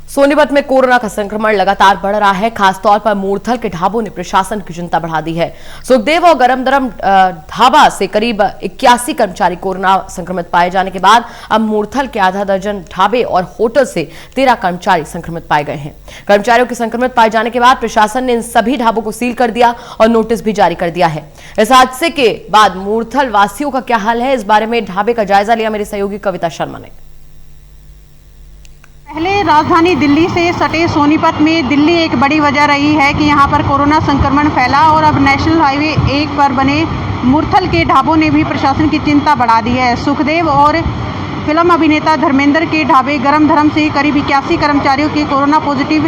सोनीपत में कोरोना का संक्रमण लगातार बढ़ रहा है। खासतौर पर मूर्थल के ढाबों ने प्रशासन की चिंता बढ़ा दी है। सुखदेव और गरम दरम ढाबा से करीब 81 कर्मचारी कोरोना संक्रमित पाए जाने के बाद अब मूर्थल के आधा दर्जन ढाबे और होटल से 13 कर्मचारी संक्रमित पाए गए हैं। कर्मचारियों के संक्रमित पाए जाने के बाद प्रशासन ने इन सभी ढाबों को सील कर दिया और नोटिस भी जारी कर दिया है। इस हादसे के बाद मूर्थल वासियों का क्या हाल है, इस बारे में ढाबे का जायजा लिया मेरी सहयोगी कविता शर्मा ने। पहले राजधानी दिल्ली से सटे सोनीपत में दिल्ली एक बड़ी वजह रही है कि यहां पर कोरोना संक्रमण फैला और अब नेशनल हाईवे 1 पर बने मूर्थल के ढाबों ने भी प्रशासन की चिंता बढ़ा दी है। सुखदेव और फिल्म अभिनेता धर्मेंद्र के ढाबे गरम धरम से करीब 81 कर्मचारियों के कोरोना पॉजिटिव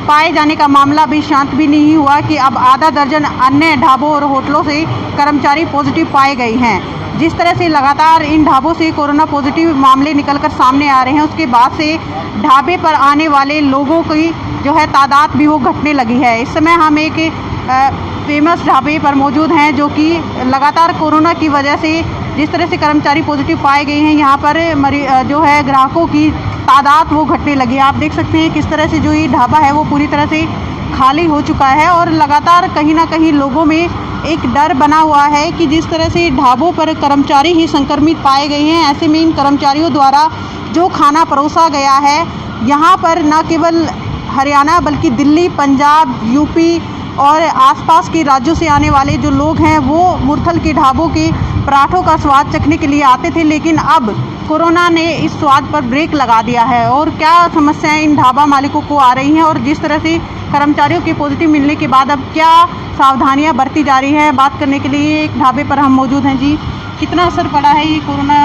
पाए जाने का मामला भी शांत भी नहीं हुआ कि अब आधा दर्जन अन्य ढाबों और होटलों से कर्मचारी पॉजिटिव पाए गए हैं। जिस तरह से लगातार इन ढाबों से कोरोना पॉजिटिव मामले निकलकर सामने आ रहे हैं, उसके बाद से ढाबे पर आने वाले लोगों की जो है तादाद भी वो घटने लगी है। इस समय हम एक फेमस ढाबे पर मौजूद हैं जो कि लगातार कोरोना की वजह से जिस तरह से कर्मचारी पॉजिटिव पाए गए हैं, यहाँ पर जो है ग्राहकों की तादाद वो घटने लगी है। आप देख सकते हैं किस तरह से जो ये ढाबा है वो पूरी तरह से खाली हो चुका है और लगातार कहीं ना कहीं लोगों में एक डर बना हुआ है कि जिस तरह से ढाबों पर कर्मचारी ही संक्रमित पाए गए हैं, ऐसे में इन कर्मचारियों द्वारा जो खाना परोसा गया है यहाँ पर न केवल हरियाणा बल्कि दिल्ली, पंजाब, यूपी और आसपास के राज्यों से आने वाले जो लोग हैं वो मूर्थल के ढाबों के पराठों का स्वाद चखने के लिए आते थे, लेकिन अब कोरोना ने इस स्वाद पर ब्रेक लगा दिया है। और क्या समस्याएं इन ढाबा मालिकों को आ रही हैं और जिस तरह से कर्मचारियों के पॉजिटिव मिलने के बाद अब क्या सावधानियां बरती जा रही है, बात करने के लिए एक ढाबे पर हम मौजूद हैं। जी, कितना असर पड़ा है ये कोरोना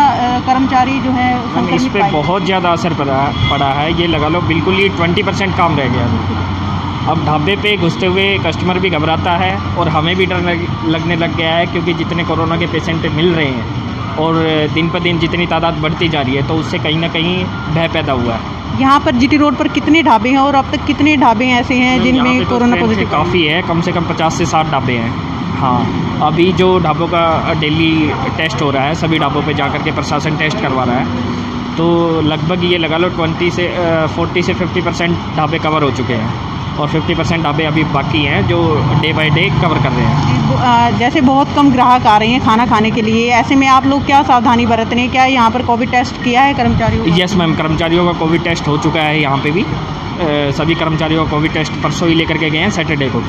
कर्मचारी जो है इस पे बहुत ज़्यादा असर पड़ा है। ये लगा लो बिल्कुल ही 20% काम रह गया बिल्कुल। अब ढाबे पे घुसते हुए कस्टमर भी घबराता है और हमें भी डर लगने लग गया है, क्योंकि जितने कोरोना के पेशेंट मिल रहे हैं और दिन पर दिन जितनी तादाद बढ़ती जा रही है तो उससे कहीं ना कहीं भय पैदा हुआ है। यहाँ पर जीटी रोड पर कितने ढाबे हैं और अब तक कितने ढाबे ऐसे हैं जिनमें कोरोना पॉजिटिव? काफ़ी है, कम से कम 50 से 60 ढाबे हैं। हाँ, अभी जो ढाबों का डेली टेस्ट हो रहा है, सभी ढाबों पे जाकर के प्रशासन टेस्ट करवा रहा है, तो लगभग ये लगा लो 40 से 50% ढाबे कवर हो चुके हैं और 50% ढाबे अभी बाकी हैं जो डे बाय डे कवर कर रहे हैं। जैसे बहुत कम ग्राहक आ रहे हैं खाना खाने के लिए, ऐसे में आप लोग क्या सावधानी बरत रहे हैं? क्या यहाँ पर कोविड टेस्ट किया है कर्मचारियों का? यस मैम, कर्मचारियों का कोविड टेस्ट हो चुका है। यहाँ पे भी सभी कर्मचारियों का कोविड टेस्ट परसों ही लेकर के गए हैं, सैटरडे को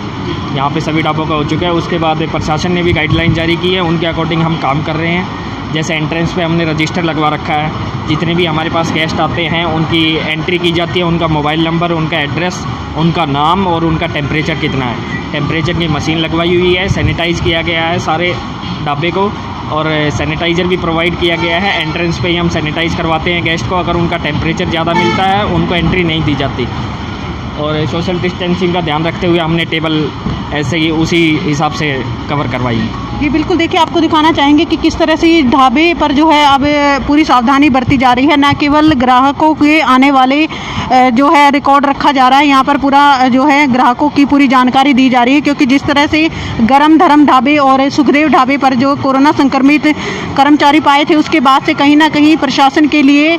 यहाँ पे सभी ढाबों का हो चुका है। उसके बाद प्रशासन ने भी गाइडलाइन जारी की है, उनके अकॉर्डिंग हम काम कर रहे हैं। जैसे एंट्रेंस पे हमने रजिस्टर लगवा रखा है, जितने भी हमारे पास गेस्ट आते हैं उनकी एंट्री की जाती है, उनका मोबाइल नंबर, उनका एड्रेस, उनका नाम और उनका टेम्परेचर कितना है। टेम्परेचर की मशीन लगवाई हुई है, सैनिटाइज़ किया गया है सारे ढाबे को और सैनिटाइज़र भी प्रोवाइड किया गया है। एंट्रेंस पे ही हम सैनिटाइज़ करवाते हैं गेस्ट को। अगर उनका टेम्परेचर ज़्यादा मिलता है उनको एंट्री नहीं दी जाती और सोशल डिस्टेंसिंग का ध्यान रखते हुए हमने टेबल ऐसे ही उसी हिसाब से कवर करवाई। जी बिल्कुल, देखिए आपको दिखाना चाहेंगे कि किस तरह से ढाबे पर जो है अब पूरी सावधानी बरती जा रही है। न केवल ग्राहकों के आने वाले जो है रिकॉर्ड रखा जा रहा है, यहाँ पर पूरा जो है ग्राहकों की पूरी जानकारी दी जा रही है, क्योंकि जिस तरह से गरम धरम ढाबे और सुखदेव ढाबे पर जो कोरोना संक्रमित कर्मचारी पाए थे, उसके बाद से कहीं ना कहीं प्रशासन के लिए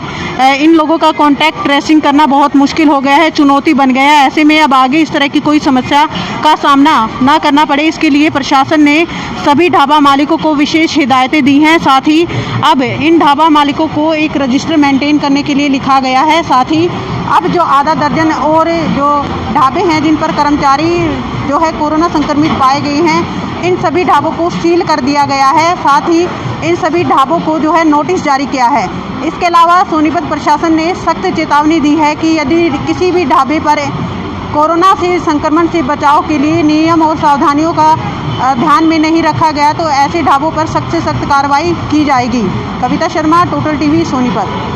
इन लोगों का कॉन्टैक्ट ट्रेसिंग करना बहुत मुश्किल हो गया है, चुनौती बन गया है। ऐसे में अब आगे इस तरह की कोई समस्या का सामना ना करना पड़े, इसके लिए प्रशासन ने सभी ढाबा मालिकों को विशेष हिदायतें दी हैं। साथ ही अब इन ढाबा मालिकों को एक रजिस्टर मेंटेन करने के लिए लिखा गया है। साथ ही अब जो आधा दर्जन और जो ढाबे हैं जिन पर कर्मचारी जो है कोरोना संक्रमित पाए गए हैं, इन सभी ढाबों को सील कर दिया गया है। साथ ही इन सभी ढाबों को जो है नोटिस जारी किया है। इसके अलावा सोनीपत प्रशासन ने सख्त चेतावनी दी है कि यदि किसी भी ढाबे पर कोरोना से संक्रमण से बचाव के लिए नियम और सावधानियों का ध्यान में नहीं रखा गया तो ऐसे ढाबों पर सख्त से सख्त कार्रवाई की जाएगी। Kavita Sharma, total TV, Sonipat.